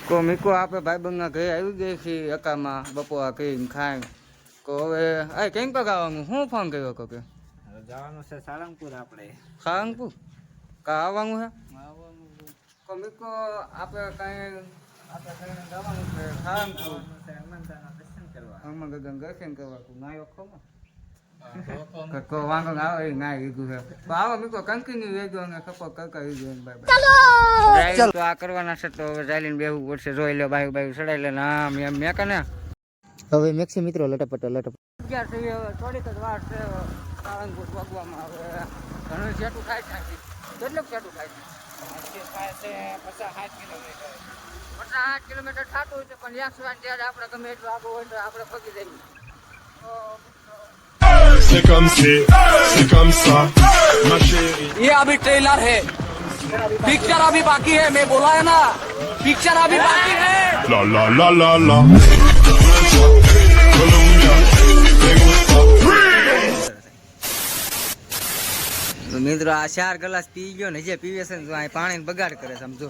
કો મીકો આપે ભાઈબંધના ઘરે આવી ગઈ છે એકામાં બપોરા કરીને ખાય તો હવે આ કેમ પગાવવાનું શું ફોન કર્યો કે જવાનું છે સાળંગપુર આપણે સાળંગપુર કા આવવાનું છે તો મીકો આપણે કાંઈ જવાનું છે સાળંગપુર હનુમાનના દર્શન કરવા હનુમાન દાદાના દર્શન કરવા નાયો ખબર કો વાંધો ના આવે ના લીધું છે તો આવો મીકો કન્ટિન્યુ રહેજો અને સપોર્ટ કરતા રહેજો બાય તો આ કરવાના છે તો હવે ચાલીને બેહવું પડશે જોઈ લો બાયુ બાયુ ચડાઈ લે આમ એમ મેં કને હવે મેક્સી મિત્રો લટપટ ક્યાં છે હવે થોડીક જ વાર છે સાળંગપુર પગવામાં હવે ઘણું છેટું થાય છે કેટલું છેટું થાય છે 50-60 કિલોમીટર 50-60 કિલોમીટર થતું હોય છે પણ 100 ત્યારે આપણે ગમે એટલું આગળ હોય તો આપણે પગી જઈએ C'est comme ça, ma chérie. ये अभी ट्रेलर है, पिक्चर अभी बाकी है। मैं बोला है ना, पिक्चर अभी बाकी है। La la la la la. Colombia, me gusta. મિત્રો આ 4 ગ્લાસ પી ગયો ને જે પીવે છે ને તો આ પાણીને બગાડ કરે સમજો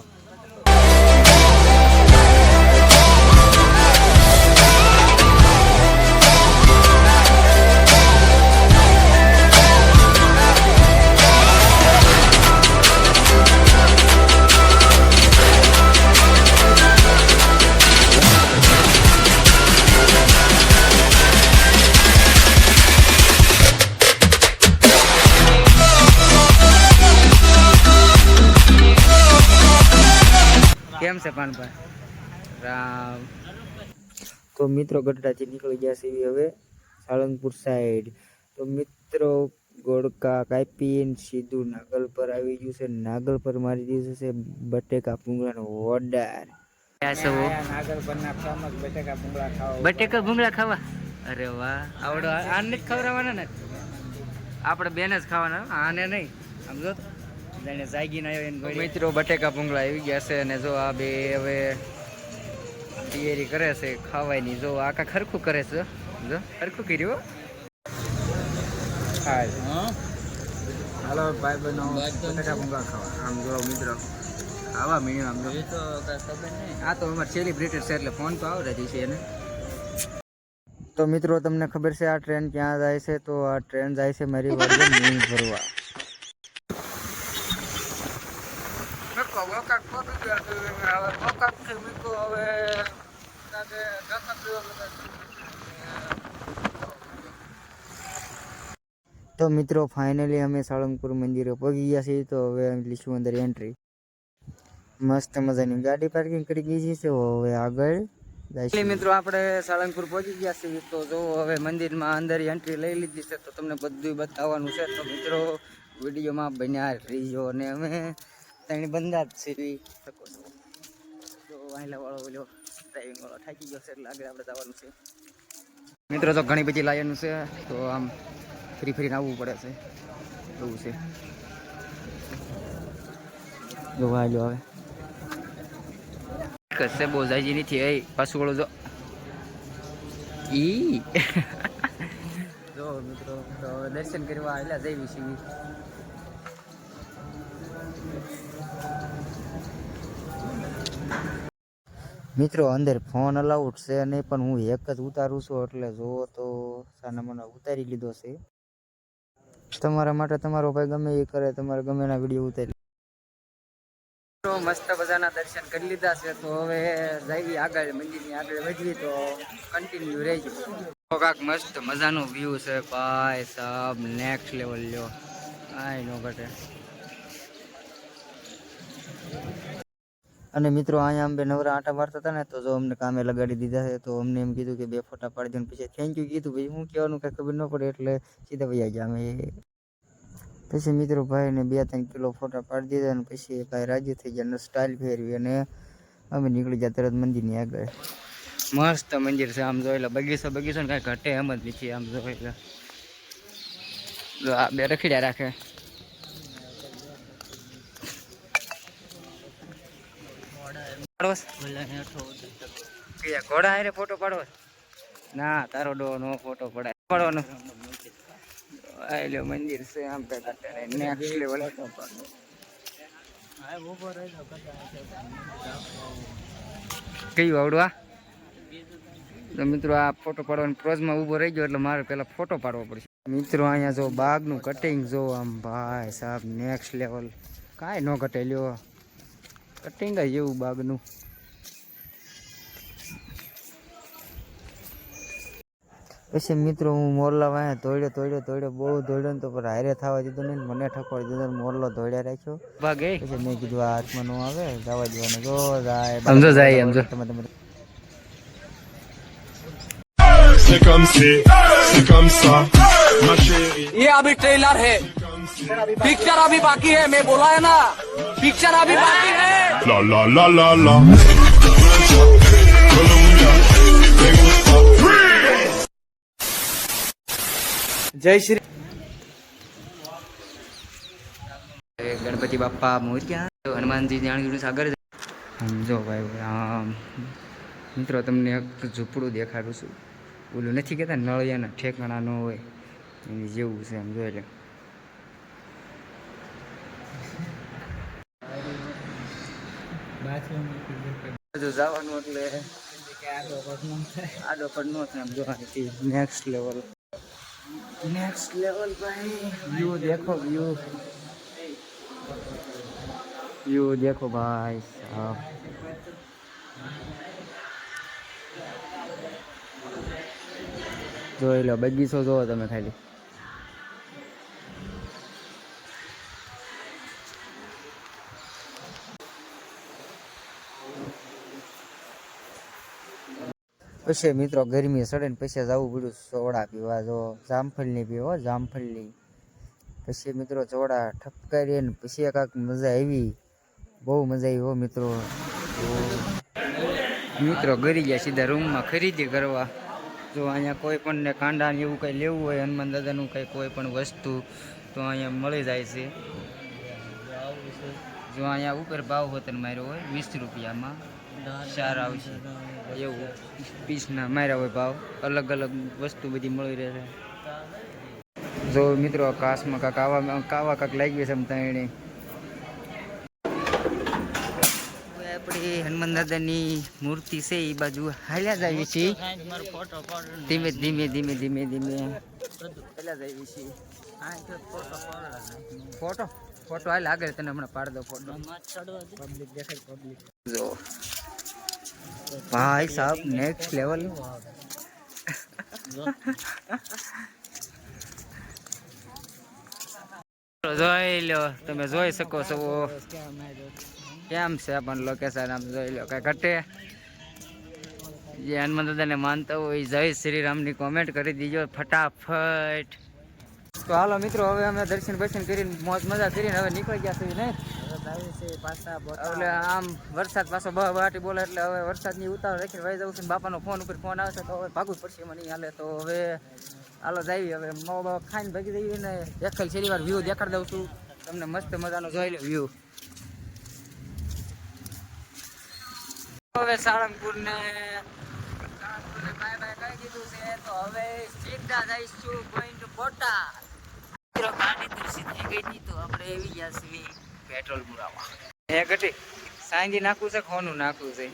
કેમ છે પાનભાઈ રામ તો મિત્રો ગઢડાથી નીકળી ગયા છે હવે સાળંગપુર સાઈડ તો મિત્રો ગોળકા કાપીને સીધું નાગલ પર આવી ગયું છે નાગલ પર મારી દીધું છે બટેકા ભૂંગળાનો ઓર્ડર નાગલ પર ના ફેમસ બટેકા ભૂંગળા ખાવા અરે વાહ આવડો આને જ ખવડાવવાના ને આપણે બેને જ ખાવાના આને નહીં સમજો જાણે જાગીને આવ્યો એને મિત્રો બટેકા ભૂંગળા આવી ગયા છે અને જો આ બે હવે તૈયારી કરે છે ખાવાની જો આખા ખરખું કરે છે જો ખરખું કર્યું હાલો ભાઈ બનો બટેકા ભૂંગળા ખાવા આમ જો મિત્રો આવા મીણ્યું આમ જો તો ખબર નહીં આ તો અમારે સેલિબ્રિટેડ છે એટલે ફોન તો આવડે જ છે એને તો મિત્રો તમને ખબર છે આ ટ્રેન ક્યાં જાય છે તો આ ટ્રેન જાય છે મારી વાડી મીણ ભરવા તો મિત્રો ફાઇનલી અમે સાળંગપુર મંદિરે પહોંચી ગયા છીએ તો હવે લીશું અંદર એન્ટ્રી મસ્ત મજાની ગાડી પાર્કિંગ કરી ગઈ છે હવે આગળ મિત્રો આપણે સાળંગપુર પહોંચી ગયા છીએ તો જો હવે મંદિરમાં અંદર એન્ટ્રી લઈ લીધી છે તો તમને બધું બતાવવાનું છે તો મિત્રો વિડીયોમાં બન્યા રહીજો અને અમે ત્રણ બંદા જ સીવી શકો છો તો વાયલા વાળો ઓલો ડ્રાઇવિંગ વાળો થાકી ગયો છે એટલે આગળ આપણે જવાનું છે મિત્રો તો ઘણી બધી લાયનું છે તો આમ ફરીને આવવું પડે છે એવું છે જો વાયલો હવે કશે બોજાજી નથી એ પાછું વળો જો ઈ જો મિત્રો તો દર્શન કરવા આવેલા જઈ છીએ મિત્રો અંદર ફોન અલાઉડ છે નહીં પણ હું એક જ ઉતારું છું એટલે જોવો તો સાના મને ઉતારી લીધો છે તમારા માટે તમારો ભાઈ ગમે એ કરે તમારે ગમે ના વિડીયો ઉતારી મસ્ત મજાના દર્શન કરી લીધા છે તો હવે જઈએ આગળ મંદિરની આગળ વધીએ તો કન્ટિન્યુ રહેજો તો કાંક મસ્ત મજાનો વ્યૂ છે ભાઈ સાહેબ નેક્સ્ટ લેવલ લ્યો આય નો ઘટે અને મિત્રો અહીંયા અમે નવરા આટા મારતા હતા ને તો જો અમને કામે લગાડી દીધા છે તો અમને એમ કીધું કે 2 ફોટા પાડી દો પછી થેન્ક યુ કીધું ભાઈ હું કહેવાનું કઈ ખબર ન પડે એટલે સીધા વયા ગયા અમે પછી મિત્રો ભાઈને 2-3 કિલો ફોટા પાડી દીધા અને પછી ભાઈ રાજી થઈ ગયા સ્ટાઇલ ફેરવી અને અમે નીકળી ગયા તરત મંદિરની આગળ મસ્ત મંદિર છે આમ જોઈ લે બગીચો ને કઈ ઘટે એમ જ નથી આમ જોઈ લે આ બે રખડ્યા રાખે ઘોડા હારે ફોટો પાડવો ના તારો ડો નો ફોટો પડાય પાડવાનો આયલો મંદિર છે આમ નેક્સ્ટ લેવલ કયું આવડવા તો મિત્રો આ ફોટો પાડવાની પ્રોઝમાં ઊભો રહી ગયો એટલે મારે પહેલાં ફોટો પાડવો પડશે મિત્રો. અહીંયા જો બાગનું કટિંગ જો આમ ભાઈ સાહેબ નેક્સ્ટ લેવલ, કાંઈ ન ઘટે લ્યો, કટિંગ જ એવું બાગનું. પછી મિત્રો હું મોરલા વાંહે દોડ્યો બહુ દોડ્યો ને તો પર હારે થવા દીધો નહીં, મને ઠકવાડી દીધો ને મોરલો દોડ્યા રાખ્યો. ભાગે પછી મેં કીધું આ હાથમાં નો આવે, જવા દેવાનું. જો જાય સમજો જાય સમજો. C'est comme ça, ma chérie. ये अभी ट्रेलर है, पिक्चर अभी बाकी है. मैं बोला है ना, पिक्चर अभी बाकी है. La la la la la. Colombia, me gusta freeze. जय श्री ગણપતિ બાપ્પા મોર્યા. હનુમાનજી જાણ્યું સાગર. સમજો ભાઈ આમ મિત્રો તમને એક ઝૂંપડું દેખાડું છું. ઓલું નથી કહેતા નળિયાના ઠેકાણા ન હોય એની જેવું છે એમ જોઈ લે. જવાનું એટલે આડો પણ ન થાય એમ જોવાની. નેક્સ્ટ લેવલ ભાઈ. વ્યૂ દેખો, વ્યૂ દેખો ભાઈ સાહેબ. જોઈ લો બગીચો જોવો તમે ખાલી. પછી મિત્રો ગરમી સડે ને પછી જવું પડ્યું સોડા પીવા. જો જામફળની પીવો, જામફળની. પછી મિત્રો સોડા ઠપકારીએ ને પછી કાંક મજા આવી, બહુ મજા આવી હો મિત્રો. મિત્રો ગરી ગયા સીધા રૂમમાં ખરીદી કરવા. જો અહીંયા કોઈ પણ ને કાંડા ને એવું કંઈ લેવું હોય, હનુમાન દાદાનું કંઈ કોઈ પણ વસ્તુ તો અહીંયા મળી જાય છે. જો અહીંયા ઉપર ભાવ હોતન માર્યો હોય 20 રૂપિયામાં 4 આવશે એવું. પીસના માર્યા હોય ભાવ, અલગ અલગ વસ્તુ બધી મળી રહે છે. જો મિત્રો કાશમાં કાવા કાંક લાગી છે એમ એને. આપણી હનુમાન દાદાની મૂર્તિ છે એ બાજુ હાલ્યા જાય છે. ધીમે ધીમે હાલ્યા જાય છે. ફોટો હાલ આગળ તને હમણાં પાડ દો ફોટો. જો ભાઈ સાહેબ નેક્સ્ટ લેવલ. જોઈ લો તમે, જોઈ શકો છો કેમ છે પણ લોકેશન. આમ જોઈ લો કઈ ઘટે. જે હનુમાન દાદાને માનતા હોય જય શ્રી રામની કોમેન્ટ કરી દીજો ફટાફટ. તો હાલો મિત્રો હવે અમે દર્શન કરીને મોજ મજા કરીને હવે નીકળી ગયા છીએ ને. એટલે આમ વરસાદ પાછો બહાટી બોલે એટલે હવે વરસાદની ઉતાવળ રાખીને વહી જવું છે. બાપાનો ફોન ઉપર ફોન આવશે તો હવે ભાગવું પડશે મને નહીં હાલે. તો હવે હાલો જઈએ, હવે માવો ખાઈને ભાગી જઈએ ને એકલ છેલ્લી વાર વ્યૂ દેખાડી દઉં છું તમને. મસ્ત મજાનો જોઈ લો વ્યૂ. હવે સાળંગપુર ને બાય બાય કહી દીધું છે તો હવે સીધા જઈશું ગોઈંગ ટુ બોટાદ. ગાડી તો સીધી ગઈ હતી તો આપણે આવી ગયા છીએ પેટ્રોલ પુરાવા. હે ઘટી સાંજી નાખવું છે, ખોનું નાખવું છે.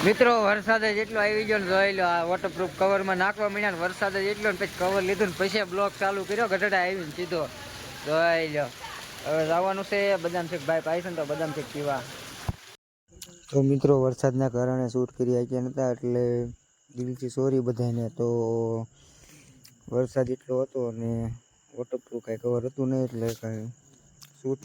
મિત્રો વરસાદ જેટલો આવી ગયો ને જોઈ લો. આ વોટરપ્રૂફ કવરમાં નાખવા મળ્યા ને વરસાદ જેટલો ને પછી કવર લીધું ને પછી બ્લોક ચાલુ કર્યો. ગઢડા આવીને સીધો જોઈ લો. હવે જવાનું છે બદામ શેક. ભાઈ પાઈશે ને તો બદામ શેક પીવા. તો મિત્રો વરસાદના કારણે શૂટ કરી શક્યા નહોતા એટલે દિલથી સોરી બધાને. તો વરસાદ એટલો હતો અને વોટરપ્રૂફ કાંઈ કવર હતું નહીં એટલે કાંઈ શૂટ